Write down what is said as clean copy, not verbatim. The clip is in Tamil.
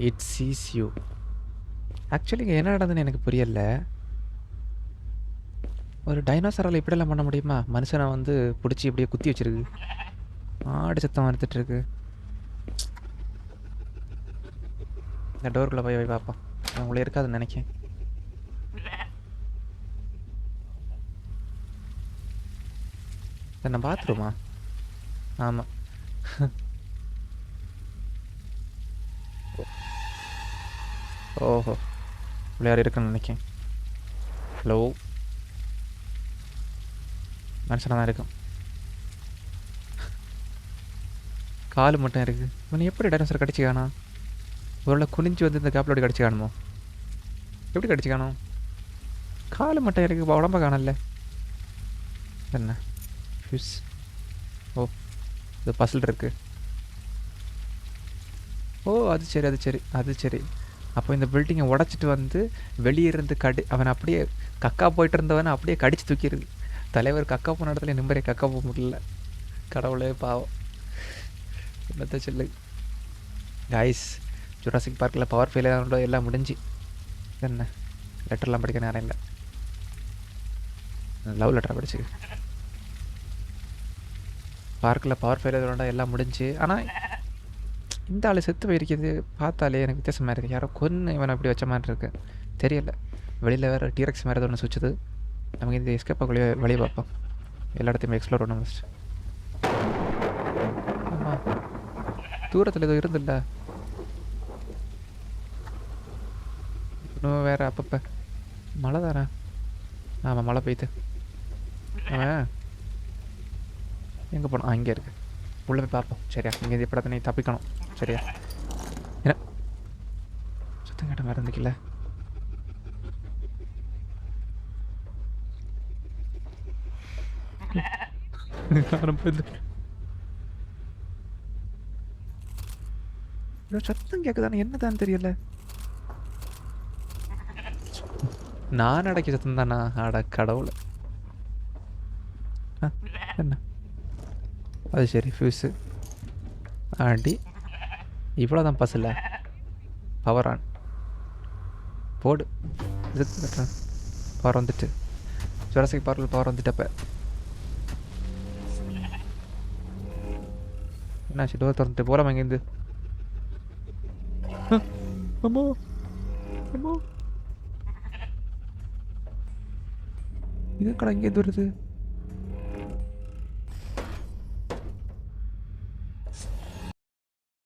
It cheese you. ஆக்சுவலி இங்கே என்ன நடந்ததுன்னு எனக்கு புரியல. ஒரு டைனோசரால் இப்படியெல்லாம் பண்ண முடியுமா? மனுஷனை வந்து பிடிச்சி இப்படியே குத்தி வச்சிருக்கு. ஆடு சத்தம் வந்துட்டு இருக்கு. இந்த டோருக்குள்ளே போய் பார்ப்போம். உங்களை இருக்காதுன்னு நினைக்கேன். என்ன பாத்ரூமா? ஆமாம். ஓஹோ, யார் இருக்குன்னு நினைக்கேன். ஹலோ, மனுஷனாக தான் இருக்கும். கால் மட்டும் இருக்குது. இவனை எப்படி டைனோசர் கடிச்சு காணும்? ஒருவேளை குனிஞ்சு வந்து இந்த கேப்பில் கடிச்சு காணுமோ? எப்படி கடிச்சு காணும்? கால் மட்டும் இருக்குது, உடம்ப காணல. என்ன ஃபியூஸ்? ஓ, இது பசில் இருக்கு. ஓ, அது சரி அது சரி அது சரி. அப்போ இந்த பில்டிங்கை உடச்சிட்டு வந்து வெளியே இருந்து அவன் அப்படியே கக்கா போயிட்டு இருந்தவனை அப்படியே கடிச்சு தூக்கிடுது. தலைவர் கக்கா போன இடத்துல நிம்மதியை கக்கா போக முடியல. கடவுளே பாவம். என்னத்த சொல்லு காய்ஸ், ஜுராசிக் பார்க்கில் பவர் ஃபெயிலியர் எல்லாம் முடிஞ்சு. என்ன லெட்டர்லாம் படிக்க நேரம் இல்லை. லவ் லெட்டரை படிச்சு. பார்க்கில் பவர் ஃபெயிலியர் எல்லாம் முடிஞ்சு. ஆனால் இந்த ஆள் செத்து போயிருக்கிறது பார்த்தாலே எனக்கு வித்தியாசமாக இருக்குது. யாரோ கொன்று இவனை அப்படி வச்ச மாதிரி இருக்கு. தெரியல. வெளியில் வேறு டீரெக்ஸ் மாதிரி ஒன்று சுற்றுது. நமக்கு இந்த எஸ்கேப்பாக வழியை பார்ப்போம். எல்லா இடத்தையுமே எக்ஸ்ப்ளோர் பண்ண முடிச்சு. ஆமாம், தூரத்தில் ஏதோ இருந்தில்ல. இன்னும் வேறு அப்பப்போ மழை தானே? ஆமாம், மழை பெய்யுது. அவன் எங்கே போனோம்? இங்கே இருக்கு. உள்ளே போய் பார்ப்போம். சரியா? இங்கே இந்த படத்தை நீ தப்பிக்கணும். சரியா? என்ன சுத்தம் கேட்ட மாதிரி இருந்துக்கல. சத்தம் கேட்குதானே? என்னதான் தெரியல. நான் அடக்கி சத்தம் தானா? அட கடவுளை. என்ன அது? சரி, ஃபியூஸு ஆண்டி. இவ்வளோதான் பஸ்ஸில். பவர் ஆன் போடு. இதுக்கு கட்டுறேன். பவர் வந்துட்டு ஜுராசிக் பார்க்கில் பவர் வந்துட்டப்ப என்னாச்சு? டோர் திறந்துட்டு போகலாம் இங்கேருந்து. அம்மா அம்மா, இது கடை இங்கேருந்து வருது.